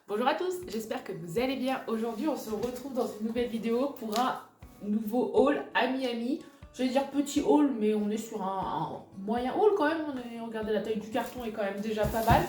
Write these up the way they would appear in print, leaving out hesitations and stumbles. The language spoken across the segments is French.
Bonjour à tous, j'espère que vous allez bien. Aujourd'hui, on se retrouve dans une nouvelle vidéo pour un nouveau haul à Miami. Je vais dire petit haul, mais on est sur un moyen haul quand même. Regardez, la taille du carton est quand même déjà pas mal.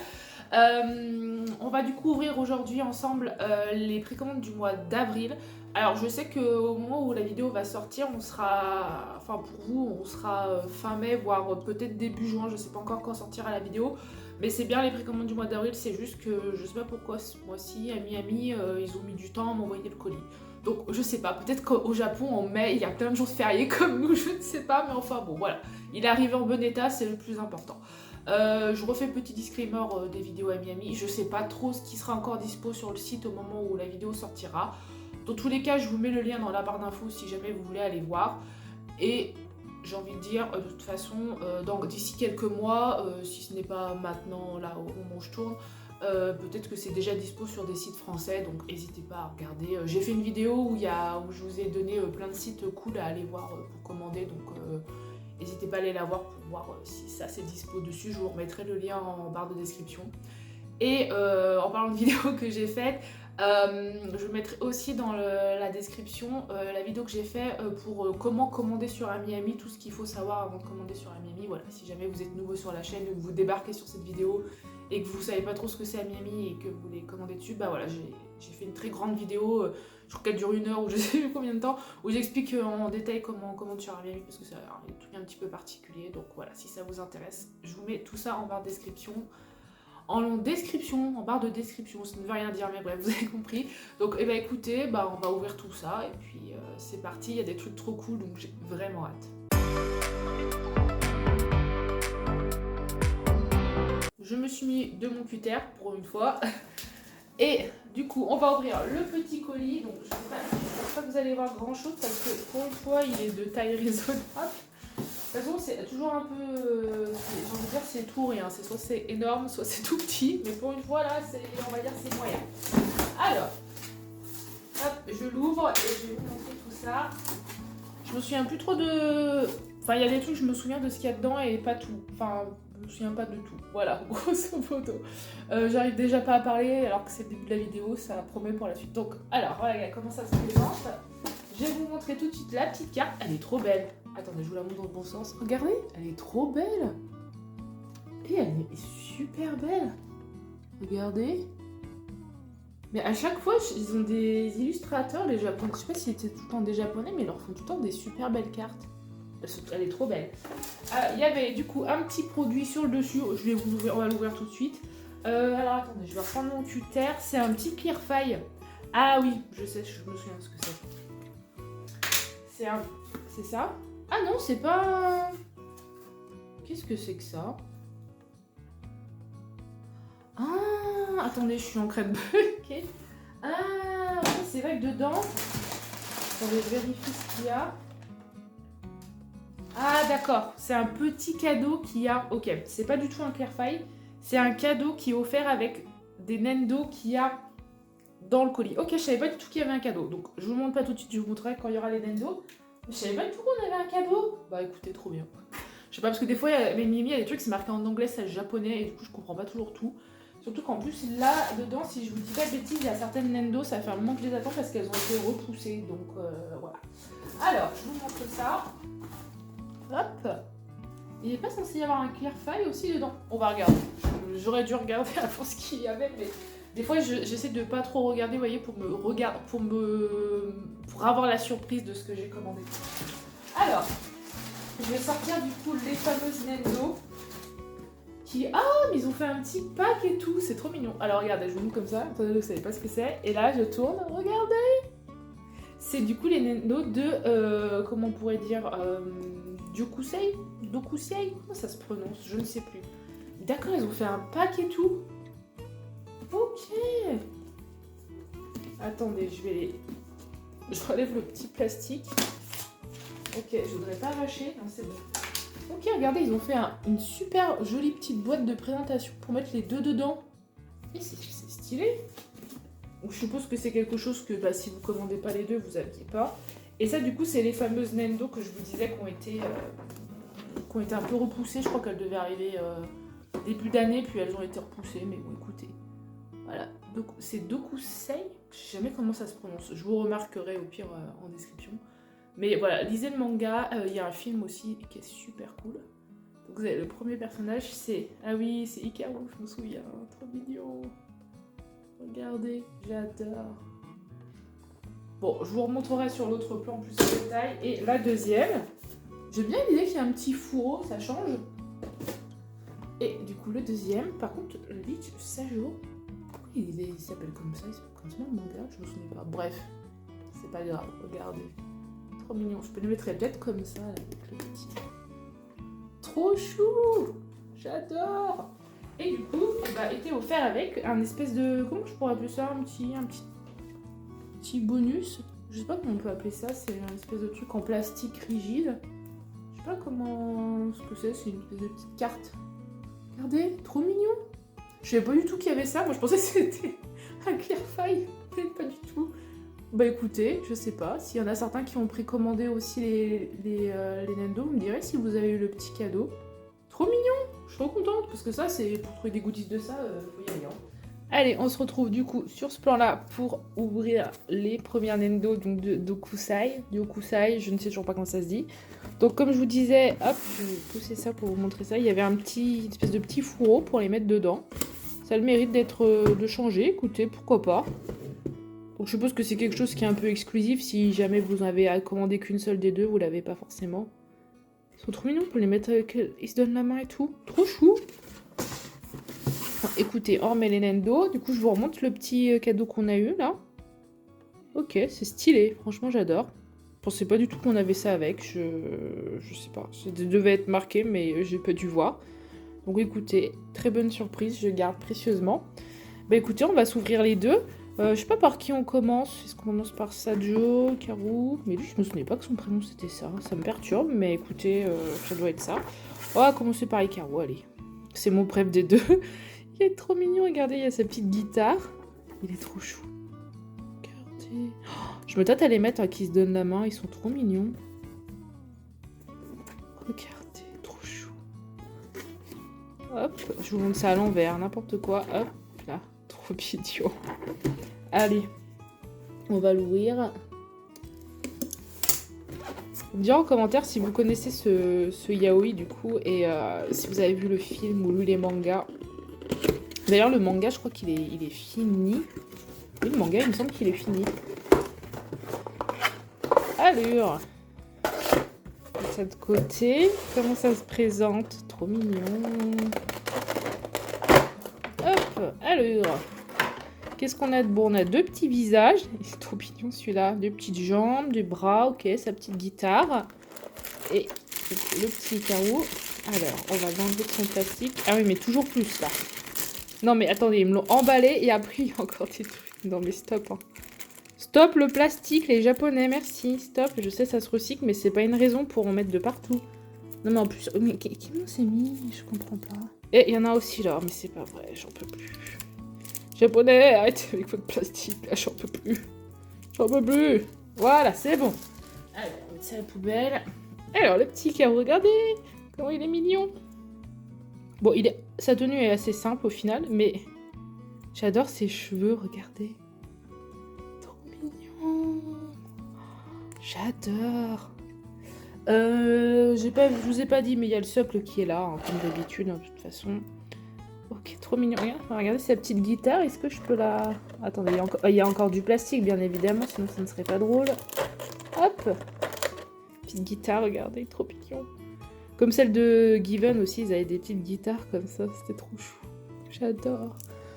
On va du coup ouvrir aujourd'hui ensemble les précommandes du mois d'avril. Alors je sais qu'au moment où la vidéo va sortir, on sera, enfin pour vous, on sera fin mai, voire peut-être début juin, je sais pas encore quand sortira la vidéo. Mais c'est bien les précommandes du mois d'avril, c'est juste que je sais pas pourquoi ce mois-ci à Miami, ils ont mis du temps à m'envoyer le colis. Donc je sais pas, peut-être qu'au Japon en mai, il y a plein de jours fériés comme nous, je ne sais pas, mais enfin bon voilà. Il est arrivé en bon état, c'est le plus important. Je refais le petit disclaimer des vidéos à Miami. Je sais pas trop ce qui sera encore dispo sur le site au moment où la vidéo sortira. Dans tous les cas, je vous mets le lien dans la barre d'infos si jamais vous voulez aller voir. Et j'ai envie de dire, de toute façon, d'ici quelques mois, si ce n'est pas maintenant, là au moment où je tourne, peut-être que c'est déjà dispo sur des sites français, donc n'hésitez pas à regarder. J'ai fait une vidéo où je vous ai donné plein de sites cool à aller voir pour commander, donc n'hésitez pas à aller la voir pour voir si ça c'est dispo dessus. Je vous remettrai le lien en barre de description. Et en parlant de vidéo que j'ai faite, je mettrai aussi dans la description la vidéo que j'ai faite pour comment commander sur Miami, tout ce qu'il faut savoir avant de commander sur Miami. Voilà, si jamais vous êtes nouveau sur la chaîne ou que vous débarquez sur cette vidéo et que vous savez pas trop ce que c'est Miami et que vous voulez commander dessus, bah voilà, j'ai fait une très grande vidéo, je crois qu'elle dure 1 heure ou je sais plus combien de temps, où j'explique en détail comment on commande sur Miami parce que c'est un truc un petit peu particulier. Donc voilà, si ça vous intéresse, je vous mets tout ça en barre de description. En description, en barre de description, ça ne veut rien dire, mais bref, vous avez compris. Donc, eh ben, écoutez, on va ouvrir tout ça, et puis c'est parti, il y a des trucs trop cool, donc j'ai vraiment hâte. Je me suis mis de mon cutter, pour une fois, et du coup, on va ouvrir le petit colis, donc je ne pense pas que vous allez voir grand chose, parce que pour une fois, il est de taille raisonnable. De toute façon, c'est toujours un peu. J'ai envie de dire, c'est tout ou rien. C'est soit c'est énorme, soit c'est tout petit. Mais pour une fois, là, on va dire c'est moyen. Alors, hop, je l'ouvre et je vais vous montrer tout ça. Je me souviens plus trop de. Enfin, il y a des trucs, je me souviens de ce qu'il y a dedans et pas tout. Enfin, je me souviens pas de tout. Voilà, grosso modo. J'arrive déjà pas à parler alors que c'est le début de la vidéo. Ça promet pour la suite. Donc, alors, voilà, comment ça se présente. Je vais vous montrer tout de suite la petite carte. Elle est trop belle. Attendez, je vous la montre dans le bon sens. Regardez, elle est trop belle. Et elle est super belle. Regardez. Mais à chaque fois, ils ont des illustrateurs, les japonais. Je sais pas si c'était tout le temps des japonais, mais ils leur font tout le temps des super belles cartes. Elle est trop belle. Il y avait du coup un petit produit sur le dessus. Je vais vous ouvrir, on va l'ouvrir tout de suite. Alors attendez, je vais reprendre mon cutter. C'est un petit clear file. Ah oui, je sais, je me souviens de ce que c'est. C'est ça? Ah non, c'est pas... Qu'est-ce que c'est que ça? Ah, attendez, je suis en train de bloquer. Ah, oui, c'est vrai que dedans... Attendez, je vérifie ce qu'il y a. Ah, d'accord, c'est un petit cadeau qu'il y a... Ok, c'est pas du tout un clear file. C'est un cadeau qui est offert avec des Nendo qu'il y a dans le colis. Ok, je savais pas du tout qu'il y avait un cadeau. Donc, je vous montre pas tout de suite, je vous montrerai quand il y aura les Nendo. Je savais pas du tout qu'on avait un cadeau. Bah écoutez, trop bien. Je sais pas, parce que des fois, avec Mimi, il y a des trucs, c'est marqué en anglais, c'est japonais, et du coup, je comprends pas toujours tout. Surtout qu'en plus, là, dedans, si je vous dis pas de bêtises, il y a certaines Nendo, ça fait un moment que je les attends parce qu'elles ont été repoussées. Donc voilà. Alors, je vous montre ça. Hop. Il n'est pas censé y avoir un clear file aussi dedans. On va regarder. J'aurais dû regarder avant ce qu'il y avait, mais des fois j'essaie de pas trop regarder, vous voyez, pour avoir la surprise de ce que j'ai commandé. Alors, je vais sortir du coup les fameuses Nendo qui... Ah, mais ils ont fait un petit pack et tout, c'est trop mignon. Alors regardez, je vous montre comme ça, attendez, vous savez pas ce que c'est. Et là, je tourne, regardez. C'est du coup les Nendo de, comment on pourrait dire, Dokusei, comment ça se prononce, je ne sais plus. D'accord, ils ont fait un pack et tout. Ok. Attendez, je relève le petit plastique. Ok, je voudrais pas arracher, non c'est bon. Ok, regardez, ils ont fait une super jolie petite boîte de présentation pour mettre les deux dedans. Et c'est stylé. Donc, je suppose que c'est quelque chose que si vous commandez pas les deux, vous n'aviez pas. Et ça, du coup, c'est les fameuses Nendo que je vous disais qui ont été un peu repoussées. Je crois qu'elles devaient arriver début d'année, puis elles ont été repoussées. Mais bon, écoutez, Voilà, c'est Dokusei. Je sais jamais comment ça se prononce. Je vous remarquerai au pire en description. Mais voilà, lisez le manga. Il y a un film aussi qui est super cool. Donc vous avez le premier personnage, c'est... Ah oui, c'est Hikaru, je me souviens. Trop mignon. Regardez, j'adore. Bon, je vous remontrerai sur l'autre plan plus en détail. Et la deuxième, j'aime bien l'idée qu'il y a un petit fourreau, ça change. Et du coup, le deuxième, par contre, Bleach Sajo, pourquoi il s'appelle comme ça? Il s'appelle comme ça le manga, je me souviens pas. Bref, c'est pas grave, regardez. Trop mignon, je peux le mettre peut-être comme ça, là, avec le petit. Trop chou! J'adore! Et du coup, bah, était offert avec un espèce de... Comment je pourrais appeler ça? Un petit bonus. Je sais pas comment on peut appeler ça, c'est un espèce de truc en plastique rigide. Je sais pas comment... ce que c'est une espèce de petite carte. Regardez, trop mignon. Je savais pas du tout qu'il y avait ça, moi je pensais que c'était un Clearfile, mais pas du tout. Bah écoutez, je sais pas, s'il y en a certains qui ont précommandé aussi les Nendo, vous me direz si vous avez eu le petit cadeau. Trop mignon, je suis trop contente, parce que ça c'est pour trouver des goodies de ça, faut y aller. Hein. Allez, on se retrouve du coup sur ce plan-là pour ouvrir les premières Nendo donc de Dokusai, je ne sais toujours pas comment ça se dit. Donc comme je vous disais, hop, je vais pousser ça pour vous montrer ça, il y avait une espèce de petit fourreau pour les mettre dedans. Ça a le mérite de changer, écoutez, pourquoi pas. Donc je suppose que c'est quelque chose qui est un peu exclusif, si jamais vous en avez à commander qu'une seule des deux, vous l'avez pas forcément. Ils sont trop mignons, on peut les mettre avec... Ils se donnent la main et tout, trop chou. Écoutez, on remet les Nendo. Du coup, je vous remonte le petit cadeau qu'on a eu là. Ok, c'est stylé. Franchement, j'adore. Je pensais pas du tout qu'on avait ça avec. Je sais pas. Ça devait être marqué, mais j'ai pas dû voir. Donc écoutez, très bonne surprise. Je garde précieusement. Bah écoutez, on va s'ouvrir les deux. Je sais pas par qui on commence. Est-ce qu'on commence par Sajo, Karu? Mais lui, je me souvenais pas que son prénom c'était ça. Ça me perturbe, mais écoutez, ça doit être ça. On va commencer par Hikaru, allez. C'est mon préf des deux. Il est trop mignon, regardez, il y a sa petite guitare. Il est trop chou. Regardez. Oh, je me tâte à les mettre qui se donnent la main, ils sont trop mignons. Regardez, trop chou. Hop, je vous montre ça à l'envers, n'importe quoi. Hop, là, trop idiot. Allez, on va l'ouvrir. Vous me direz en commentaire si vous connaissez ce yaoi du coup et si vous avez vu le film ou lu les mangas. D'ailleurs, le manga, je crois qu'il est fini. Oui, le manga, il me semble qu'il est fini. Allure. De cet côté, comment ça se présente? Trop mignon. Hop, allure. Qu'est-ce qu'on a de bon? On a deux petits visages. Il est trop mignon celui-là. Deux petites jambes, des bras, ok, sa petite guitare. Et le petit Hikaru. Alors, on va l'enlever de son plastique. Ah oui, mais toujours plus là. Non mais attendez, ils me l'ont emballé et après il y a encore des trucs. Non mais stop. Hein. Stop le plastique, les japonais, merci. Stop, je sais ça se recycle mais c'est pas une raison pour en mettre de partout. Non mais en plus, mais qui s'est mis? Je comprends pas. Et il y en a aussi là, mais c'est pas vrai, j'en peux plus. Japonais, arrêtez avec votre plastique, là j'en peux plus. J'en peux plus. Voilà, c'est bon. Allez, on met ça à la poubelle. Alors le petit Hikaru, regardez comment il est mignon. Bon, sa tenue est assez simple au final, mais j'adore ses cheveux, regardez. Trop mignon. J'adore. Je vous ai pas dit, mais il y a le socle qui est là, hein, comme d'habitude, hein, de toute façon. Ok, trop mignon. Regardez sa petite guitare, est-ce que je peux la... Attendez, il y a encore du plastique, bien évidemment, sinon ça ne serait pas drôle. Hop. Petite guitare, regardez, trop mignon. Comme celle de Given aussi, ils avaient des petites guitares comme ça, c'était trop chou. J'adore.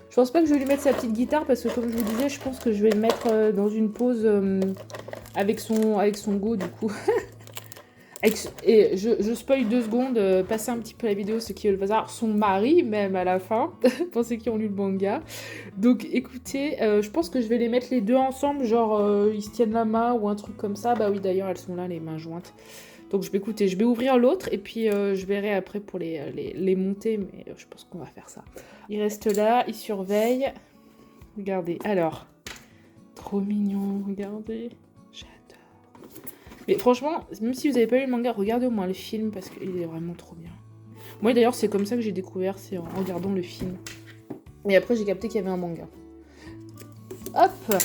Je pense pas que je vais lui mettre sa petite guitare parce que comme je vous disais, je pense que je vais le mettre dans une pause avec son go du coup. Et je spoil 2 secondes, passez un petit peu la vidéo, ceux qui veulent pas savoir, son mari même à la fin, pour ceux qui ont lu le manga. Donc écoutez, je pense que je vais les mettre les deux ensemble, genre ils se tiennent la main ou un truc comme ça. Bah oui d'ailleurs elles sont là les mains jointes. Donc je vais ouvrir l'autre et puis je verrai après pour les monter, mais je pense qu'on va faire ça. Il reste là, il surveille. Regardez, alors, trop mignon, regardez, j'adore. Mais franchement, même si vous n'avez pas lu le manga, regardez au moins le film parce qu'il est vraiment trop bien. Moi d'ailleurs c'est comme ça que j'ai découvert, c'est en regardant le film. Et après j'ai capté qu'il y avait un manga. Hop.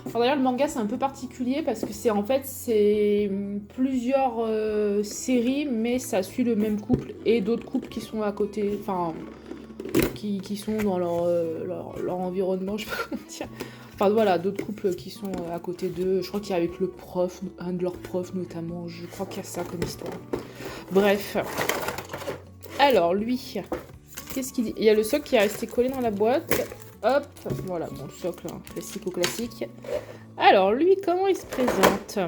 Alors d'ailleurs le manga c'est un peu particulier parce que c'est plusieurs séries mais ça suit le même couple et d'autres couples qui sont à côté, enfin qui sont dans leur environnement, je sais pas comment dire. Enfin voilà, d'autres couples qui sont à côté d'eux. Je crois qu'il y a avec le prof, un de leurs profs notamment, je crois qu'il y a ça comme histoire. Bref. Alors lui, qu'est-ce qu'il dit? Il y a le socle qui est resté collé dans la boîte. Hop, voilà, bon le socle, hein, classique. Alors lui, comment il se présente?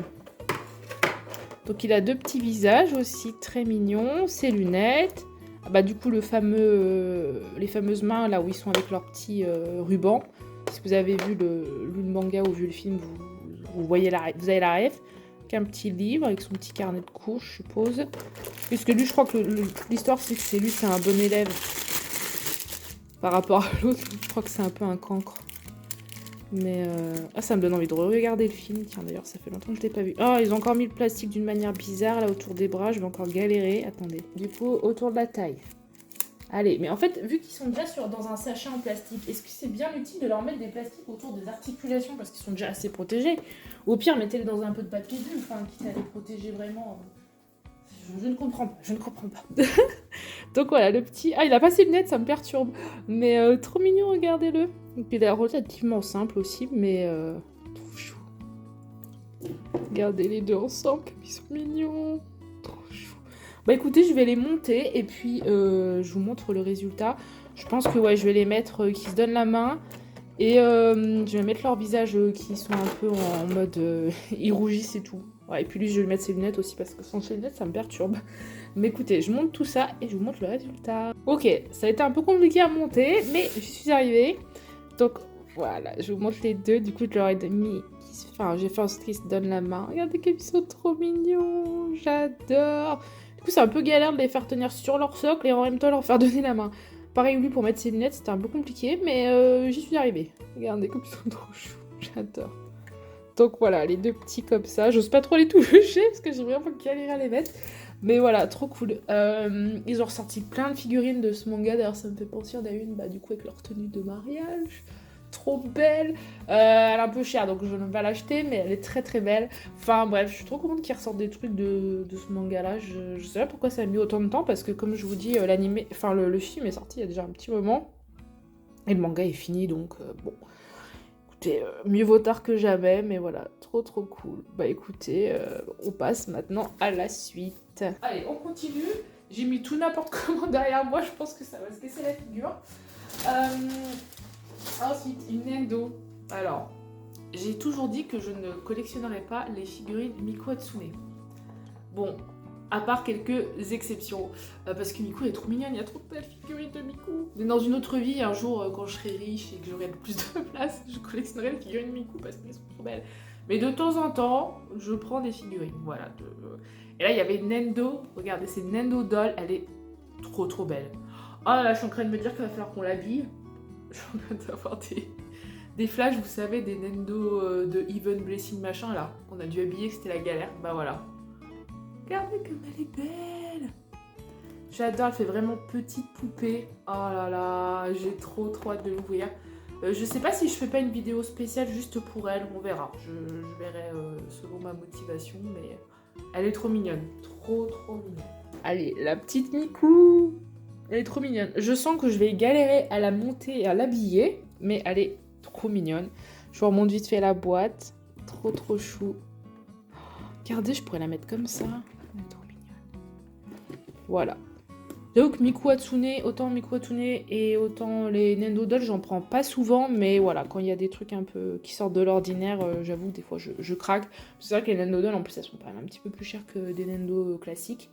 Donc il a 2 petits visages aussi, très mignons, ses lunettes. Ah bah du coup les fameuses mains là où ils sont avec leurs petits rubans. Si vous avez vu lu le manga ou vu le film, vous avez la ref. Un petit livre avec son petit carnet de cours, je suppose. Puisque lui, je crois que l'histoire, c'est que c'est un bon élève. Par rapport à l'autre, je crois que c'est un peu un cancre. Mais ça me donne envie de regarder le film. Tiens, d'ailleurs, ça fait longtemps que je l'ai pas vu. Oh, ils ont encore mis le plastique d'une manière bizarre là autour des bras. Je vais encore galérer. Attendez. Du coup, autour de la taille. Allez, mais en fait, vu qu'ils sont déjà dans un sachet en plastique, est-ce que c'est bien utile de leur mettre des plastiques autour des articulations parce qu'ils sont déjà assez protégés? Ou au pire, mettez-les dans un peu de papier bulle, enfin, quitte à les protéger vraiment. Je ne comprends pas. Donc voilà, le petit... Ah, il a pas ses lunettes, ça me perturbe. Mais trop mignon, regardez-le. Et puis il est relativement simple aussi, mais trop chou. Regardez les deux ensemble, ils sont mignons. Trop chou. Bah écoutez, je vais les monter et puis je vous montre le résultat. Je pense que ouais, je vais les mettre qui se donnent la main. Et je vais mettre leur visage qui sont un peu en mode... ils rougissent et tout. Ouais, et puis lui, je vais lui mettre ses lunettes aussi parce que sans ses lunettes, ça me perturbe. Mais écoutez, je monte tout ça et je vous montre le résultat. Ok, ça a été un peu compliqué à monter, mais je suis arrivée. Donc voilà, je vous montre les deux. Du coup, je leur ai mis... Enfin, j'ai fait en sorte qu'ils se donnent la main. Regardez comme ils sont trop mignons. J'adore. Du coup, c'est un peu galère de les faire tenir sur leur socle et en même temps leur faire donner la main. Pareil, lui, pour mettre ses lunettes, c'était un peu compliqué, mais j'y suis arrivée. Regardez comme ils sont trop choux. J'adore. Donc voilà, les deux petits comme ça. J'ose pas trop les toucher parce que j'ai vraiment galéré à les mettre. Mais voilà, trop cool. Ils ont ressorti plein de figurines de ce manga. D'ailleurs, ça me fait penser à une, du coup, avec leur tenue de mariage. Trop belle. Elle est un peu chère, donc je ne vais pas l'acheter, mais elle est très très belle. Enfin bref, je suis trop contente qu'ils ressortent des trucs de ce manga-là. Je sais pas pourquoi ça a mis autant de temps, parce que comme je vous dis, l'animé, enfin le film est sorti il y a déjà un petit moment. Et le manga est fini, donc bon. Écoutez, mieux vaut tard que jamais, mais voilà, trop cool. Bah écoutez, on passe maintenant à la suite. Allez, on continue. J'ai mis tout n'importe comment derrière moi, je pense que ça va se casser la figure. Ensuite, une Nendo. Alors, j'ai toujours dit que je ne collectionnerais pas les figurines Miku Hatsune. Bon, à part quelques exceptions. Parce que Miku est trop mignonne, il y a trop de belles figurines de Miku. Mais dans une autre vie, un jour, quand je serai riche et que j'aurai plus de place, je collectionnerai les figurines Miku parce qu'elles sont trop belles. Mais de temps en temps, je prends des figurines. Voilà. Et là, il y avait Nendo. Regardez, c'est Nendo Doll. Elle est trop belle. Oh là, je suis en train de me dire qu'il va falloir qu'on l'habille. Je suis en train d'avoir des flashs, vous savez, des Nendo de Even Blessing machin là. On a dû habiller, que c'était la galère. Bah voilà. Regardez comme elle est belle. J'adore, elle fait vraiment petite poupée. Oh là là, j'ai trop hâte de l'ouvrir. Je sais pas si je fais pas une vidéo spéciale juste pour elle, on verra. Je verrai selon ma motivation, mais elle est trop mignonne. Trop mignonne. Allez, la petite Miku. Elle est trop mignonne. Je sens que je vais galérer à la monter et à l'habiller, mais elle est trop mignonne. Je vous remonte vite fait la boîte. Trop chou. Regardez, je pourrais la mettre comme ça. Elle est trop mignonne. Voilà. J'avoue que Miku Hatsune, autant Miku Hatsune et autant les Nendo Doll, j'en prends pas souvent, mais voilà, quand il y a des trucs un peu qui sortent de l'ordinaire, j'avoue, des fois je craque. C'est vrai que les Nendo Doll, en plus, elles sont quand même un petit peu plus chères que des Nendo classiques.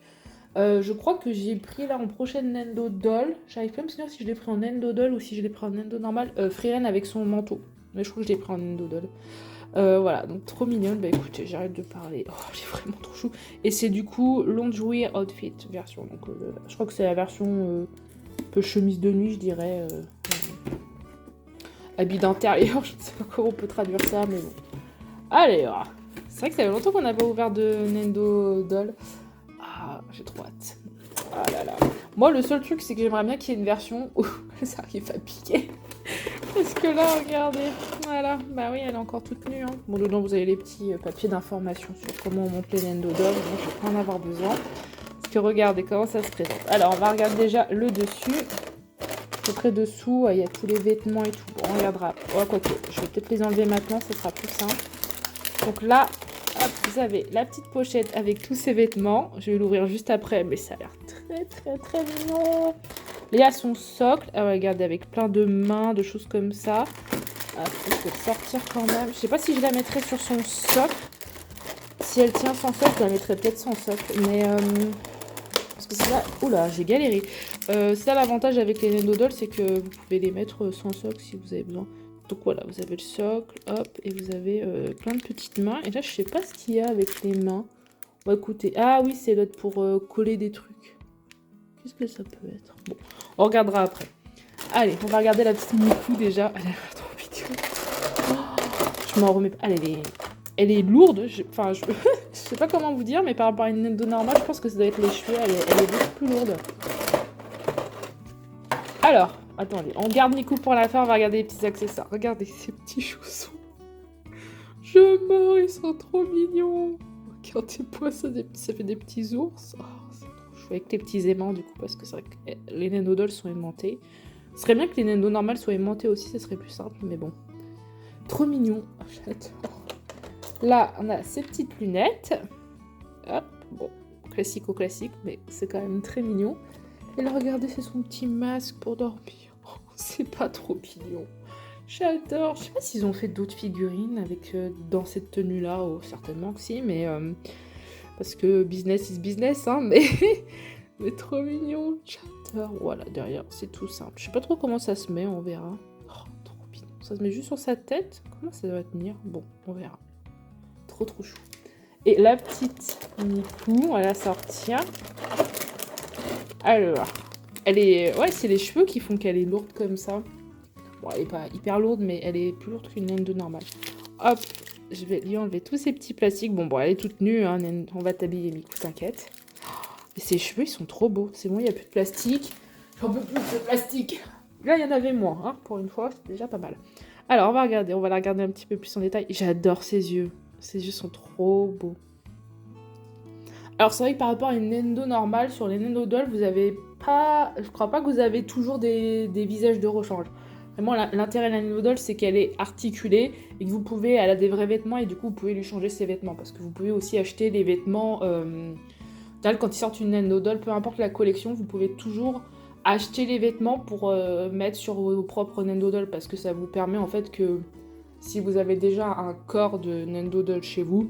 Je crois que j'ai pris là en prochaine Nendo Doll. J'arrive pas à me souvenir si je l'ai pris en Nendo Doll ou si je l'ai pris en Nendo normal. Frieren avec son manteau. Mais je crois que je l'ai pris en Nendo Doll. Voilà, donc trop mignonne. Bah écoutez, j'arrête de parler. Oh, elle est vraiment trop chou. Et c'est du coup Loungewear Outfit version. Donc je crois que c'est la version un peu chemise de nuit, je dirais. Habit d'intérieur, je ne sais pas comment on peut traduire ça, mais bon. Allez, c'est vrai que ça fait longtemps qu'on n'a pas ouvert de Nendo Doll. Ah, j'ai trop hâte. Ah là là. Moi, le seul truc, c'est que j'aimerais bien qu'il y ait une version où ça arrive à piquer. Parce que là, regardez, voilà, bah oui, elle est encore toute nue. Hein. Bon, dedans, vous avez les petits papiers d'information sur comment on monte les Nendo Dolls, donc je vais pas en avoir besoin. Parce que regardez comment ça se présente. Alors, on va regarder déjà le dessus. Après, dessous, il y a tous les vêtements et tout. Bon, on regardera. Oh, quoique, je vais peut-être les enlever maintenant, ça sera plus simple. Donc là, hop, vous avez la petite pochette avec tous ces vêtements. Je vais l'ouvrir juste après, mais ça a l'air très mignon. Il y a son socle. Ah, regardez, avec plein de mains, de choses comme ça. Ah, je vais le sortir quand même. Je sais pas si je la mettrai sur son socle. Si elle tient sans socle, je la mettrai peut-être sans socle. Mais parce que c'est là... Oula, j'ai galéré. Ça, l'avantage avec les Nendo Dolls, c'est que vous pouvez les mettre sans socle si vous avez besoin. Donc voilà, vous avez le socle, hop, et vous avez plein de petites mains. Et là, je sais pas ce qu'il y a avec les mains. Bon, écoutez. Ah oui, c'est l'autre pour coller des trucs. Qu'est-ce que ça peut être? Bon, on regardera après. Allez, on va regarder la petite Miku déjà. Elle a l'air trop mignonne. Oh, je m'en remets pas. Elle est lourde. Enfin, je sais pas comment vous dire, mais par rapport à une Nendo normale, je pense que ça doit être les cheveux. Elle est beaucoup plus lourde. Alors, attendez, on garde Miku pour la fin, on va regarder les petits accessoires. Regardez ces petits chaussons. Je meurs, ils sont trop mignons. Regardez-moi, ça fait des petits ours. Oh, c'est trop chou. Avec les petits aimants, du coup, parce que c'est vrai que les Nendo Dolls sont aimantés. Ce serait bien que les Nendo normales soient aimantés aussi, ça serait plus simple, mais bon. Trop mignon. Oh, j'adore. Là, on a ces petites lunettes. Hop, bon, classique, mais c'est quand même très mignon. Et là, regardez, c'est son petit masque pour dormir. Oh, c'est pas trop mignon. J'adore. Je sais pas s'ils ont fait d'autres figurines avec dans cette tenue-là. Oh, certainement que si, mais... parce que business is business, hein, mais... mais trop mignon. J'adore. Voilà, derrière, c'est tout simple. Je sais pas trop comment ça se met, on verra. Oh, trop mignon. Ça se met juste sur sa tête. Comment ça va tenir? Bon, on verra. Trop chou. Et la petite Miku, elle va sortir. Alors, elle est... Ouais, c'est les cheveux qui font qu'elle est lourde comme ça. Bon, elle est pas hyper lourde, mais elle est plus lourde qu'une naine de normale. Hop, je vais lui enlever tous ces petits plastiques. Bon, elle est toute nue, hein, on va t'habiller, Miku, t'inquiète. Mais ses cheveux, ils sont trop beaux. C'est bon, il n'y a plus de plastique. J'en peux plus de plastique. Là, il y en avait moins, hein, pour une fois, c'est déjà pas mal. Alors, on va la regarder un petit peu plus en détail. J'adore ses yeux. Ses yeux sont trop beaux. Alors c'est vrai que par rapport à une Nendo normale, sur les Nendo Dolls, vous avez pas... Je crois pas que vous avez toujours des visages de rechange. Vraiment, l'intérêt de la Nendo Doll, c'est qu'elle est articulée et que vous pouvez... Elle a des vrais vêtements et du coup, vous pouvez lui changer ses vêtements. Parce que vous pouvez aussi acheter des vêtements... Quand ils sortent une Nendo Doll, peu importe la collection, vous pouvez toujours acheter les vêtements pour mettre sur vos propres Nendo Doll. Parce que ça vous permet en fait que si vous avez déjà un corps de Nendo Doll chez vous,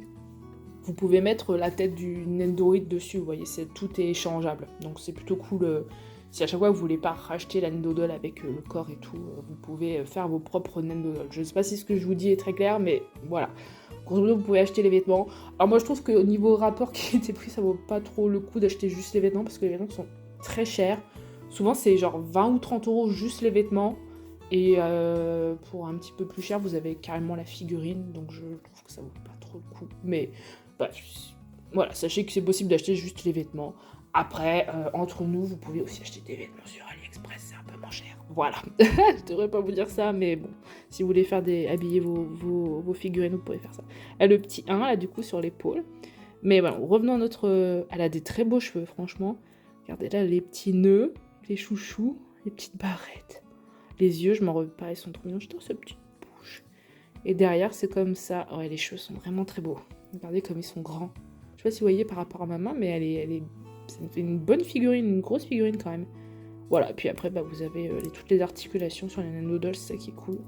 vous pouvez mettre la tête du Nendoid dessus, vous voyez, tout est échangeable. Donc c'est plutôt cool. Si à chaque fois vous voulez pas racheter la Nendo Doll avec le corps et tout, vous pouvez faire vos propres Nendo Doll. Je sais pas si ce que je vous dis est très clair, mais voilà. Grosso modo, vous pouvez acheter les vêtements. Alors moi je trouve qu'au niveau rapport qui était pris, ça vaut pas trop le coup d'acheter juste les vêtements, parce que les vêtements sont très chers. Souvent c'est genre 20 ou 30 € juste les vêtements. Et pour un petit peu plus cher, vous avez carrément la figurine, donc je trouve que ça vaut pas trop le coup. Mais bah, voilà, sachez que c'est possible d'acheter juste les vêtements. Après, entre nous, vous pouvez aussi acheter des vêtements sur AliExpress, c'est un peu moins cher. Voilà, je devrais pas vous dire ça, mais bon, si vous voulez faire habiller vos figurines, vous pouvez faire ça. Elle a le petit 1, là, du coup, sur l'épaule. Mais voilà, revenons à notre... Elle a des très beaux cheveux, franchement. Regardez là, les petits nœuds, les chouchous, les petites barrettes. Les yeux, je m'en remets pas, ils sont trop mignons. J'adore cette petite bouche. Et derrière, c'est comme ça. Ouais, les cheveux sont vraiment très beaux. Regardez comme ils sont grands. Je sais pas si vous voyez par rapport à ma main, mais c'est une bonne figurine, une grosse figurine quand même. Voilà, puis après, bah, vous avez toutes les articulations sur les Nendo Dolls, c'est ça qui est cool.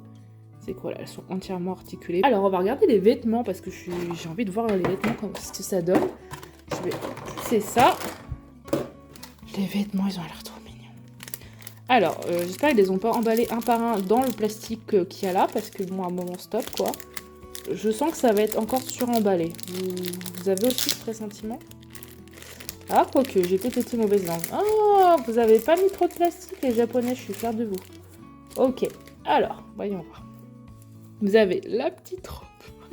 C'est que voilà, elles sont entièrement articulées. Alors, on va regarder les vêtements, parce que j'ai envie de voir les vêtements, comme ce que ça donne. Je vais pousser ça. Les vêtements, ils ont l'air trop mignons. Alors, j'espère qu'ils les ont pas emballés un par un dans le plastique qu'il y a là, parce que bon, à un moment, stop, quoi. Je sens que ça va être encore suremballé. Vous avez aussi ce pressentiment? Ah, quoique, j'ai peut-être été mauvaise langue. Oh, vous avez pas mis trop de plastique, les japonais, je suis fière de vous. Ok, alors, voyons voir. Vous avez la petite robe.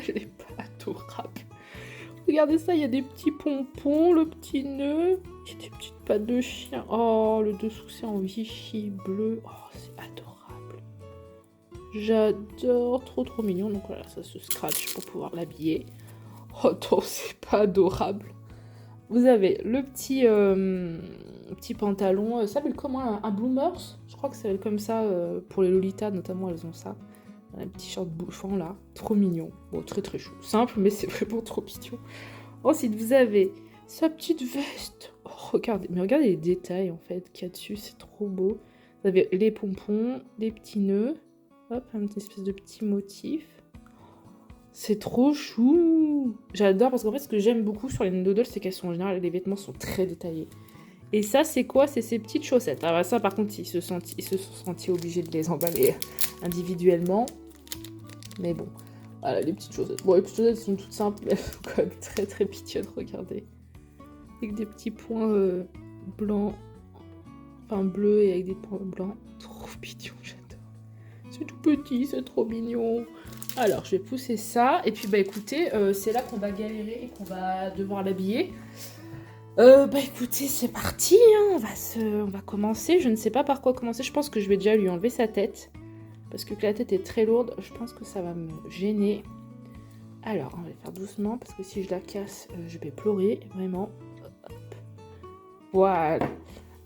Elle est pas adorable. Regardez ça, il y a des petits pompons, le petit nœud. Il y a des petites pattes de chien. Oh, le dessous, c'est en Vichy bleu. Oh, c'est adorable. J'adore, trop mignon. Donc voilà, ça se scratch pour pouvoir l'habiller. Oh non, c'est pas adorable. Vous avez le petit pantalon, ça s'appelle comment, un bloomers? Je crois que ça s'appelle comme ça, pour les Lolitas notamment, elles ont ça. Un petit short bouffant là, trop mignon. Bon, très chou. Simple, mais c'est vraiment trop mignon. Ensuite, vous avez sa petite veste. Oh, regardez les détails en fait qu'il y a dessus, c'est trop beau. Vous avez les pompons, les petits nœuds. Hop, un petit espèce de petit motif. C'est trop chou. J'adore parce qu'en fait, ce que j'aime beaucoup sur les Nendoodle, c'est qu'elles sont en général, les vêtements sont très détaillés. Et ça, c'est quoi? C'est ces petites chaussettes. Alors ça, par contre, ils se sont sentis obligés de les emballer individuellement. Mais bon, voilà, les petites chaussettes. Bon, les petites chaussettes sont toutes simples, mais elles sont quand même très mignonnes, regardez. Avec des petits points blancs, enfin bleus et avec des points blancs. Trop mignon, j'adore. C'est tout petit, c'est trop mignon. Alors, je vais pousser ça. Et puis, bah écoutez, c'est là qu'on va galérer et qu'on va devoir l'habiller. Bah écoutez, c'est parti, hein. On va commencer. Je ne sais pas par quoi commencer. Je pense que je vais déjà lui enlever sa tête. Parce que la tête est très lourde. Je pense que ça va me gêner. Alors, on va faire doucement. Parce que si je la casse, je vais pleurer. Vraiment. Hop. Voilà.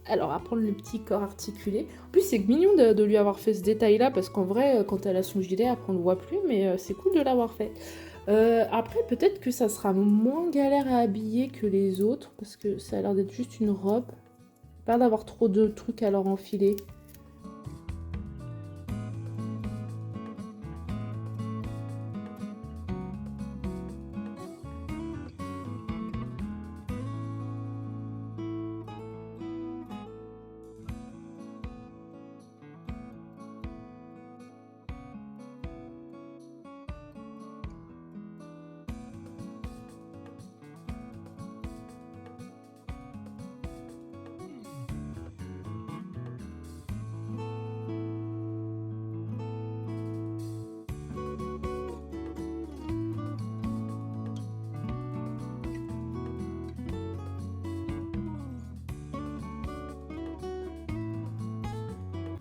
Alors, à prendre le petit corps articulé. En plus, c'est mignon de lui avoir fait ce détail-là. Parce qu'en vrai, quand elle a son gilet, après on ne le voit plus. Mais c'est cool de l'avoir fait. Après, peut-être que ça sera moins galère à habiller que les autres, parce que ça a l'air d'être juste une robe. Pas d'avoir trop de trucs à leur enfiler.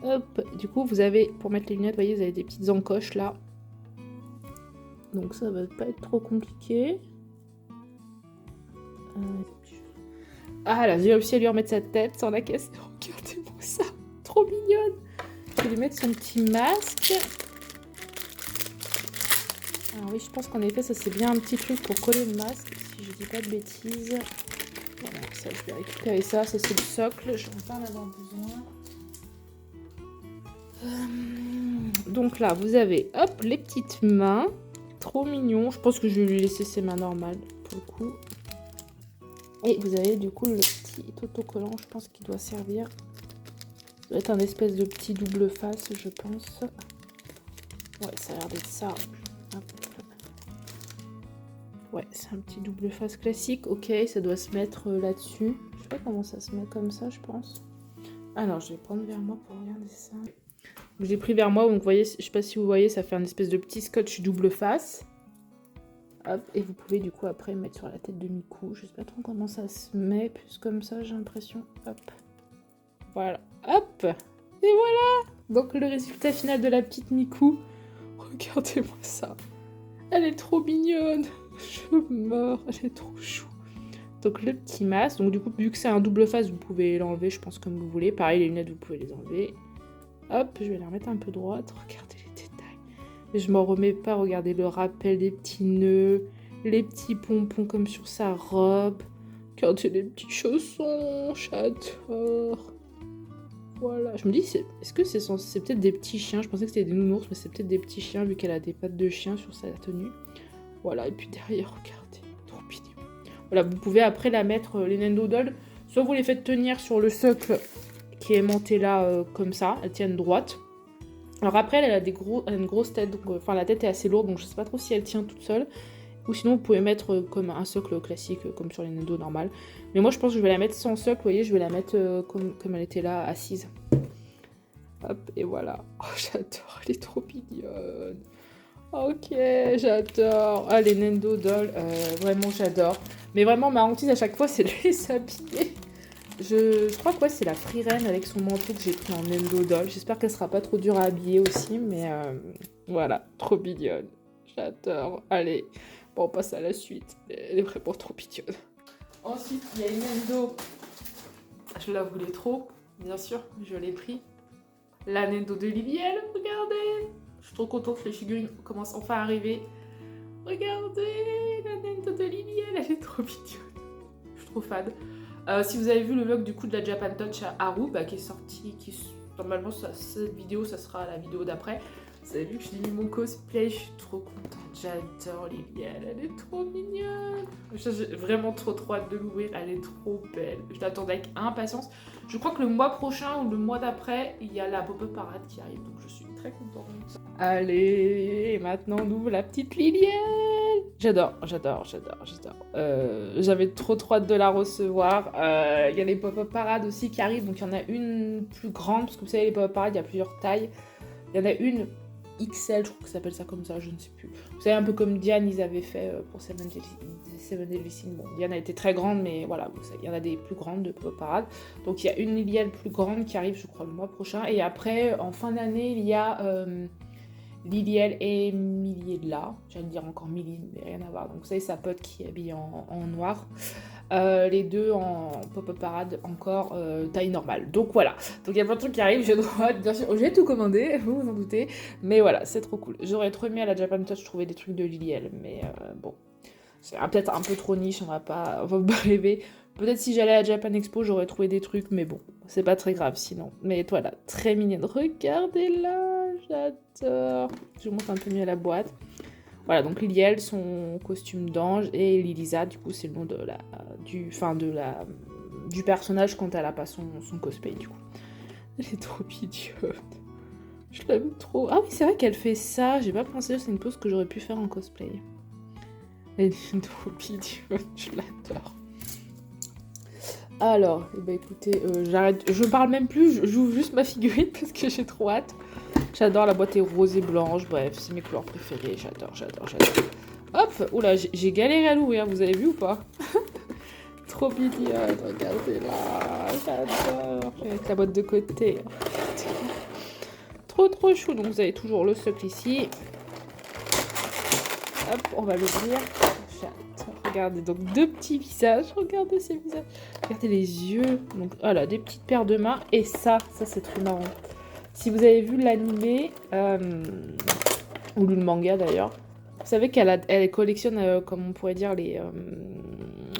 Hop, du coup, vous avez, pour mettre les lunettes, vous voyez, vous avez des petites encoches là. Donc ça va pas être trop compliqué. Ah là, j'ai réussi à lui remettre sa tête sans la casser. Regardez-moi ça, trop mignonne. Je vais lui mettre son petit masque. Alors oui, je pense qu'en effet, ça c'est bien un petit truc pour coller le masque, si je dis pas de bêtises. Voilà, ça, je vais récupérer ça. Ça c'est le socle, je vais pas en avoir besoin. Donc là, vous avez, hop, les petites mains. Trop mignon. Je pense que je vais lui laisser ses mains normales, pour le coup. Et vous avez du coup le petit autocollant, je pense qu'il doit servir. Ça doit être un espèce de petit double face, je pense. Ouais, ça a l'air d'être ça. Hop. Ouais, c'est un petit double face classique. Ok, ça doit se mettre là-dessus. Je sais pas comment ça se met comme ça, je pense. Alors, je vais prendre vers moi pour regarder ça. J'ai pris vers moi, donc vous voyez, je sais pas si vous voyez, ça fait un espèce de petit scotch double face. Hop, et vous pouvez du coup après mettre sur la tête de Miku. Je sais pas trop comment ça se met, plus comme ça, j'ai l'impression. Hop. Voilà. Hop. Et voilà. Donc le résultat final de la petite Miku. Regardez-moi ça. Elle est trop mignonne. Je meurs. Elle est trop chou. Donc le petit masque. Donc du coup, vu que c'est un double face, vous pouvez l'enlever, je pense, comme vous voulez. Pareil, les lunettes, vous pouvez les enlever. Hop, je vais la remettre un peu droite. Regardez les détails. Mais je m'en remets pas. Regardez le rappel des petits nœuds. Les petits pompons comme sur sa robe. Regardez les petits chaussons. J'adore. Voilà. Je me dis, est-ce que c'est peut-être des petits chiens? Je pensais que c'était des nounours, mais c'est peut-être des petits chiens vu qu'elle a des pattes de chien sur sa tenue. Voilà. Et puis derrière, regardez. Trop mignon. Voilà, vous pouvez après la mettre, les Nendoodle. Soit vous les faites tenir sur le socle qui est aimanté là comme ça, elles tiennent droite. Alors après, elle a une grosse tête, donc, enfin la tête est assez lourde, donc je sais pas trop si elle tient toute seule. Ou sinon, vous pouvez mettre comme un socle classique, comme sur les Nendo normales. Mais moi, je pense que je vais la mettre sans socle, vous voyez, je vais la mettre comme elle était là, assise. Hop, et voilà. Oh, j'adore, elle est trop mignonne. Ok, j'adore. Ah, les Nendoodle, vraiment, j'adore. Mais vraiment, ma hantise à chaque fois, c'est de les habiller. Je crois que ouais, c'est la Frieren avec son manteau que j'ai pris en Endo Doll. J'espère qu'elle sera pas trop dure à habiller aussi, mais voilà, trop mignonne. J'adore. Allez, bon, on passe à la suite. Elle est vraiment trop mignonne. Ensuite, il y a une Endo. Je la voulais trop, bien sûr, je l'ai pris. La Nendo de Liliel, regardez. Je suis trop contente que les figurines commencent enfin à arriver. Regardez, la Nendo de Liliel, elle est trop mignonne. Je suis trop fan. Si vous avez vu le vlog du coup de la Japan Touch à Haru, qui est sorti, normalement cette vidéo, ça sera la vidéo d'après. Vous avez vu que j'ai mis mon cosplay, je suis trop contente. J'adore Liliel, elle est trop mignonne. J'ai vraiment trop hâte de l'ouvrir, elle est trop belle. Je l'attendais avec impatience. Je crois que le mois prochain ou le mois d'après, il y a la pop-up parade qui arrive, donc je suis très contente. Allez, maintenant on ouvre la petite Liliel. J'adore. J'avais trop hâte de la recevoir. Il y a les pop-up parades aussi qui arrivent, donc il y en a une plus grande, parce que vous savez, les pop-up parades, il y a plusieurs tailles. Il y en a une XL, je crois que ça s'appelle ça comme ça, je ne sais plus. Vous savez, un peu comme Diane, ils avaient fait pour Seven Deadly Sins. Bon, Diane a été très grande, mais voilà, il y en a des plus grandes de pop parade. Donc il y a une Liliel plus grande qui arrive, je crois, le mois prochain. Et après, en fin d'année, il y a Liliel et Miliella. J'allais dire encore Millie, mais rien à voir. Donc vous savez, sa pote qui est habillée en noir. Les deux en pop-up parade encore taille normale. Donc voilà. Donc il y a plein de trucs qui arrivent. J'ai droit, bien sûr, j'ai tout commandé, vous vous en doutez. Mais voilà, c'est trop cool. J'aurais trop aimé à la Japan Touch trouver des trucs de Liliel, mais bon, c'est peut-être un peu trop niche. On va pas rêver. Peut-être si j'allais à la Japan Expo, j'aurais trouvé des trucs, mais bon, c'est pas très grave sinon. Mais voilà, très mignonne. Regardez-la, j'adore. Je vous montre un peu mieux la boîte. Voilà, donc Liliel, son costume d'ange, et Lilisa, du coup, c'est le nom du personnage quand elle a pas son cosplay, du coup. Elle est trop mignonne. Je l'aime trop. Ah oui, c'est vrai qu'elle fait ça. J'ai pas pensé, c'est une pose que j'aurais pu faire en cosplay. Elle est trop mignonne, je l'adore. Alors, écoutez, j'arrête. Je parle même plus, j'ouvre juste ma figurine parce que j'ai trop hâte. J'adore, la boîte est rose et blanche, bref, c'est mes couleurs préférées, j'adore. Hop, oula, j'ai galéré à l'ouvrir, vous avez vu ou pas? Trop mignonne, regardez-la, j'adore. Je vais mettre la boîte de côté. Trop chou, donc vous avez toujours le socle ici. Hop, on va l'ouvrir. J'adore, regardez, donc deux petits visages, regardez ces visages. Regardez les yeux, donc voilà, des petites paires de mains, et ça c'est trop marrant. Si vous avez vu l'animé, ou le manga d'ailleurs, vous savez qu'elle collectionne, comme on pourrait dire, les...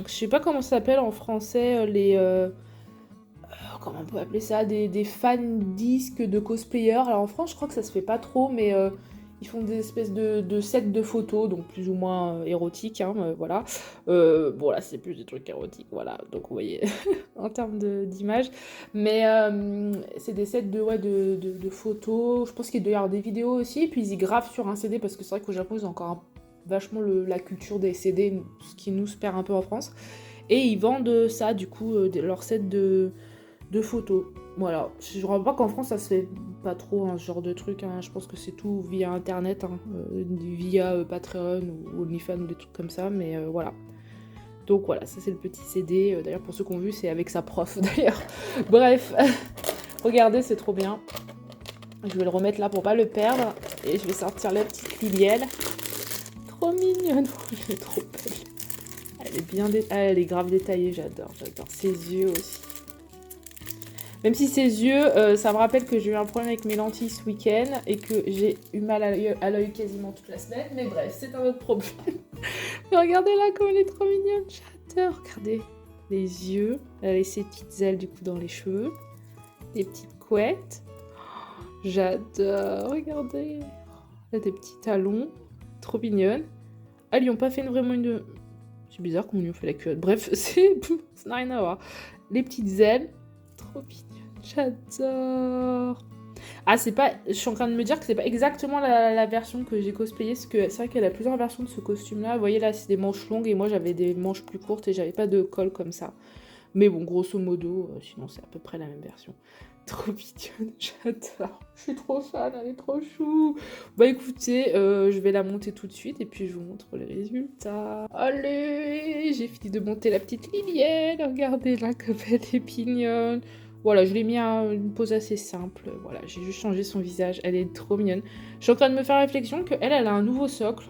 je sais pas comment ça s'appelle en français, les... comment on peut appeler ça, des fan disques de cosplayers. Alors en France, je crois que ça se fait pas trop, mais ils font des espèces de sets de photos, donc plus ou moins érotiques, hein, voilà. Bon là, c'est plus des trucs érotiques, voilà. Donc vous voyez, en termes d'image. Mais c'est des sets de photos. Je pense qu'il doit y avoir des vidéos aussi. Puis ils y gravent sur un CD, parce que c'est vrai qu'au Japon, ils ont encore vachement la culture des CD, ce qui nous se perd un peu en France. Et ils vendent ça, du coup, leur set de photos. Voilà, je ne crois pas qu'en France ça se fait pas trop, ce genre de truc, hein. Je pense que c'est tout via internet, hein, via Patreon ou OnlyFans ou des trucs comme ça, mais voilà. Donc voilà, ça c'est le petit CD, d'ailleurs pour ceux qui ont vu c'est avec sa prof d'ailleurs. Bref, regardez, c'est trop bien. Je vais le remettre là pour pas le perdre, et je vais sortir la petite Liliel. Trop mignonne, elle est trop belle. Elle est bien elle est grave détaillée, j'adore. Ses yeux aussi. Même si ses yeux, ça me rappelle que j'ai eu un problème avec mes lentilles ce week-end et que j'ai eu mal à l'œil quasiment toute la semaine. Mais bref, c'est un autre problème. Mais regardez là comme elle est trop mignonne. J'adore. Regardez les yeux. Elle a ses petites ailes du coup dans les cheveux. Les petites couettes. J'adore. Regardez. Elle a des petits talons. Trop mignonne. Ah, ils lui ont pas fait vraiment une... C'est bizarre qu'on lui ait fait la culotte. Bref, ça n'a rien à voir. Les petites ailes. Trop mignonne. J'adore. Ah, c'est pas... Je suis en train de me dire que c'est pas exactement la version que j'ai cosplayée, parce que c'est vrai qu'elle a plusieurs versions de ce costume-là. Vous voyez, là, c'est des manches longues, et moi, j'avais des manches plus courtes, et j'avais pas de col comme ça. Mais bon, grosso modo, sinon c'est à peu près la même version. Trop mignonne, j'adore. Je suis trop fan, elle est trop chou. Bah écoutez, je vais la monter tout de suite et puis je vous montre les résultats. Allez, j'ai fini de monter la petite Lilienne. Regardez-la comme elle est mignonne. Voilà, je l'ai mis à une pose assez simple. Voilà, j'ai juste changé son visage. Elle est trop mignonne. Je suis en train de me faire réflexion qu'elle a un nouveau socle.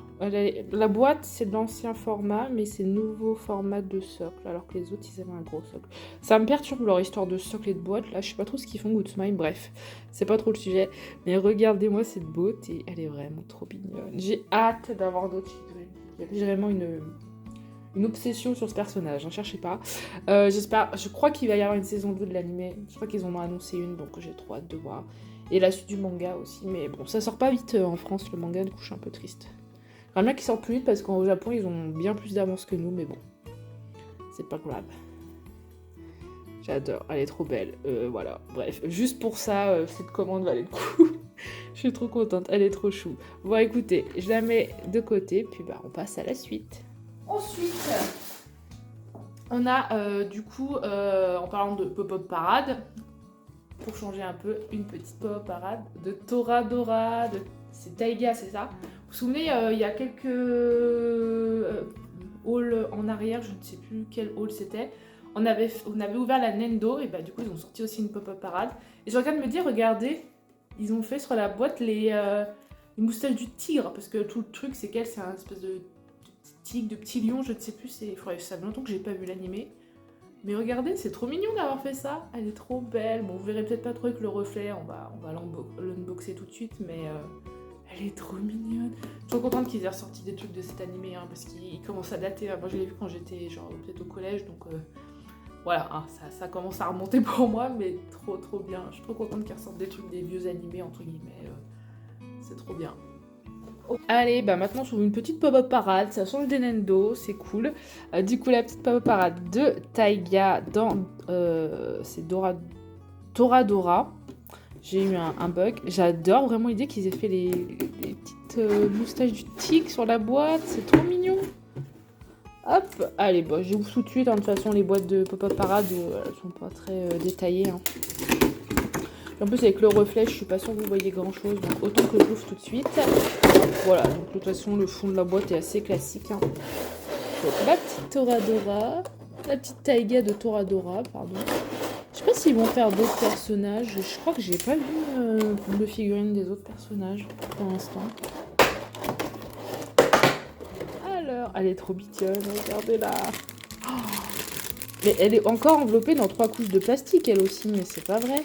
La boîte, c'est de l'ancien format, mais c'est le nouveau format de socle, alors que les autres, ils avaient un gros socle. Ça me perturbe leur histoire de socle et de boîte. Là, je sais pas trop ce qu'ils font, Good Smile. Bref, c'est pas trop le sujet. Mais regardez-moi cette beauté. Elle est vraiment trop mignonne. J'ai hâte d'avoir d'autres figurines. J'ai vraiment une obsession sur ce personnage, hein, cherchez pas. J'espère, je crois qu'il va y avoir une saison 2 de l'anime. Je crois qu'ils en ont annoncé une, donc j'ai trop hâte de voir. Et la suite du manga aussi, mais bon, ça sort pas vite en France, le manga, du coup je suis un peu triste. J'aimerais bien qu'ils sortent plus vite parce qu'au Japon ils ont bien plus d'avance que nous, mais bon, c'est pas grave. J'adore, elle est trop belle. Voilà, bref, juste pour ça, cette commande valait le coup. Je suis trop contente, elle est trop chou. Bon, écoutez, je la mets de côté, puis bah on passe à la suite. Ensuite, on a du coup, en parlant de pop-up parade, pour changer un peu, une petite pop-up parade de Toradora, c'est Taiga, c'est ça? Vous vous souvenez, il y a quelques halls en arrière, je ne sais plus quel hall c'était. On avait ouvert la Nendo, et bah du coup ils ont sorti aussi une pop-up parade. Et je regarde me dire, regardez, ils ont fait sur la boîte les moustaches du tigre, parce que tout le truc c'est qu'elle, c'est un espèce de tigre, de petit lion, je ne sais plus, ça fait longtemps que j'ai pas vu l'animé. Mais regardez, c'est trop mignon d'avoir fait ça. Elle est trop belle. Bon, vous verrez peut-être pas trop avec le reflet, on va l'unboxer tout de suite, mais elle est trop mignonne. Je suis trop contente qu'ils aient ressorti des trucs de cet animé, hein, parce qu'il commence à dater. Moi, je l'ai vu quand j'étais genre peut-être au collège, donc voilà, hein, ça commence à remonter pour moi, mais trop bien. Je suis trop contente qu'ils ressortent des trucs des vieux animés, entre guillemets. C'est trop bien. Allez, bah maintenant sur une petite pop-up parade, ça change des Nendo, c'est cool. Du coup, la petite pop-up parade de Taiga dans c'est Toradora. J'ai eu un bug. J'adore vraiment l'idée qu'ils aient fait les petites moustaches du tigre sur la boîte, c'est trop mignon. Hop, allez, bah, je vous tout de suite. Hein, de toute façon, les boîtes de pop-up parade, elles sont pas très détaillées. Hein. En plus, avec le reflet, je suis pas sûre que vous voyez grand chose, donc autant que je l'ouvre tout de suite. Voilà, donc de toute façon, le fond de la boîte est assez classique. Hein. Donc, la petite Toradora, la petite Taiga de Toradora, pardon. Je sais pas s'ils vont faire d'autres personnages. Je crois que j'ai pas vu de figurines des autres personnages pour l'instant. Alors, elle est trop mignonne, regardez-la. Oh, mais elle est encore enveloppée dans 3 couches de plastique, elle aussi, mais c'est pas vrai.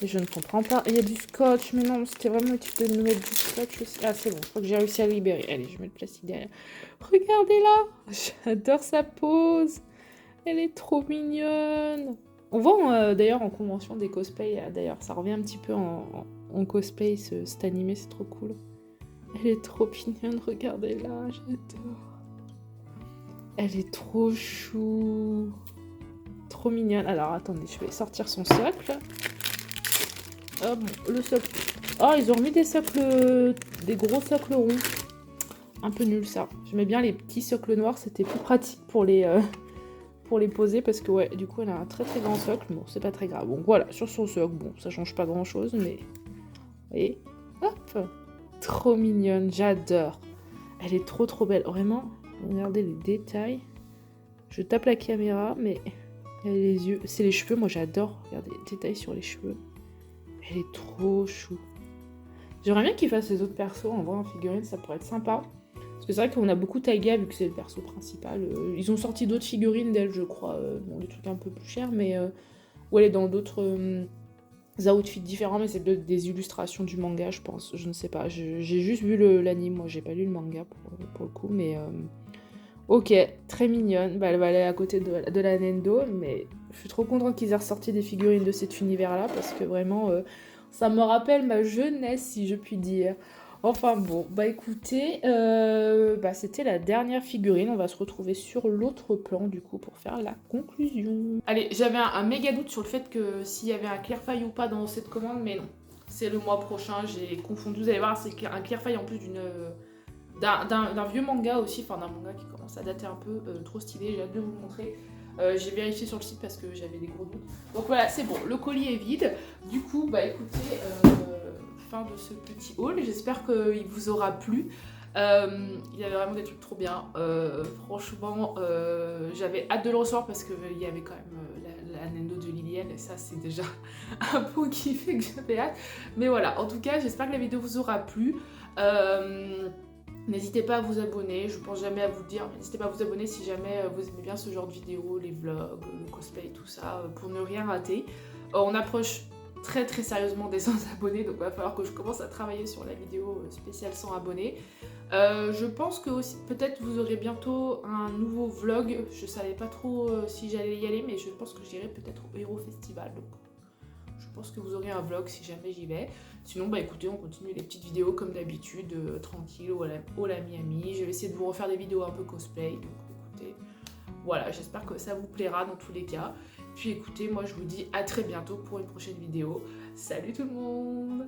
Et je ne comprends pas. Il y a du scotch, mais non, c'était vraiment utile de nous mettre du scotch aussi. Ah, c'est bon, je crois que j'ai réussi à le libérer. Allez, je mets le plastique derrière. Regardez-la, j'adore sa pose. Elle est trop mignonne. On voit d'ailleurs en convention des cosplays. D'ailleurs, ça revient un petit peu en cosplay, cet animé, c'est trop cool. Elle est trop mignonne, regardez-la, j'adore. Elle est trop chou. Trop mignonne. Alors, attendez, je vais sortir son socle. Ah bon, le socle. Oh, ils ont remis des socles, des gros socles ronds. Un peu nul ça. J'aimais bien les petits socles noirs, c'était plus pratique pour les poser parce que ouais, du coup elle a un très grand socle. Bon, c'est pas très grave. Bon, voilà, sur son socle, bon, ça change pas grand chose, mais vous voyez, hop, trop mignonne, j'adore. Elle est trop belle, vraiment. Regardez les détails. Je tape la caméra, mais elle a les yeux, c'est les cheveux. Moi, j'adore. Regardez les détails sur les cheveux. Elle est trop chou. J'aimerais bien qu'ils fassent les autres persos en vrai en figurine, ça pourrait être sympa. Parce que c'est vrai qu'on a beaucoup Taiga vu que c'est le perso principal. Ils ont sorti d'autres figurines d'elle, je crois. Bon, des trucs un peu plus chers, mais où elle est dans d'autres outfits différents, mais c'est des illustrations du manga, je pense. Je ne sais pas. J'ai juste vu l'anime, moi j'ai pas lu le manga pour le coup, mais ok, très mignonne. Bah, elle va aller à côté de la Nendo, mais je suis trop contente qu'ils aient ressorti des figurines de cet univers-là parce que vraiment, ça me rappelle ma jeunesse, si je puis dire. Enfin bon, bah écoutez, c'était la dernière figurine. On va se retrouver sur l'autre plan du coup pour faire la conclusion. Allez, j'avais un méga doute sur le fait que s'il y avait un Clearfile ou pas dans cette commande, mais non. C'est le mois prochain, j'ai confondu. Vous allez voir, c'est un Clearfile en plus d'un vieux manga aussi, enfin d'un manga qui commence à dater un peu, trop stylé, j'ai hâte de vous le montrer. J'ai vérifié sur le site parce que j'avais des gros doutes. Donc voilà, c'est bon, le colis est vide. Du coup, bah écoutez, fin de ce petit haul. J'espère qu'il vous aura plu. Il y avait vraiment des trucs trop bien. Franchement, j'avais hâte de le recevoir parce qu'il y avait quand même la Nendo de Liliane. Et ça, c'est déjà un point qui fait que j'avais hâte. Mais voilà, en tout cas, j'espère que la vidéo vous aura plu. N'hésitez pas à vous abonner, je pense jamais à vous le dire, mais n'hésitez pas à vous abonner si jamais vous aimez bien ce genre de vidéos, les vlogs, le cosplay, tout ça, pour ne rien rater. On approche très sérieusement des 100 abonnés, donc il va falloir que je commence à travailler sur la vidéo spéciale 100 abonnés. Je pense que aussi, peut-être vous aurez bientôt un nouveau vlog, je savais pas trop si j'allais y aller, mais je pense que j'irai peut-être au Hero Festival, donc je pense que vous aurez un vlog si jamais j'y vais. Sinon, bah écoutez, on continue les petites vidéos comme d'habitude, tranquille, au la Miami. Je vais essayer de vous refaire des vidéos un peu cosplay. Donc écoutez, voilà, j'espère que ça vous plaira dans tous les cas. Puis écoutez, moi je vous dis à très bientôt pour une prochaine vidéo. Salut tout le monde!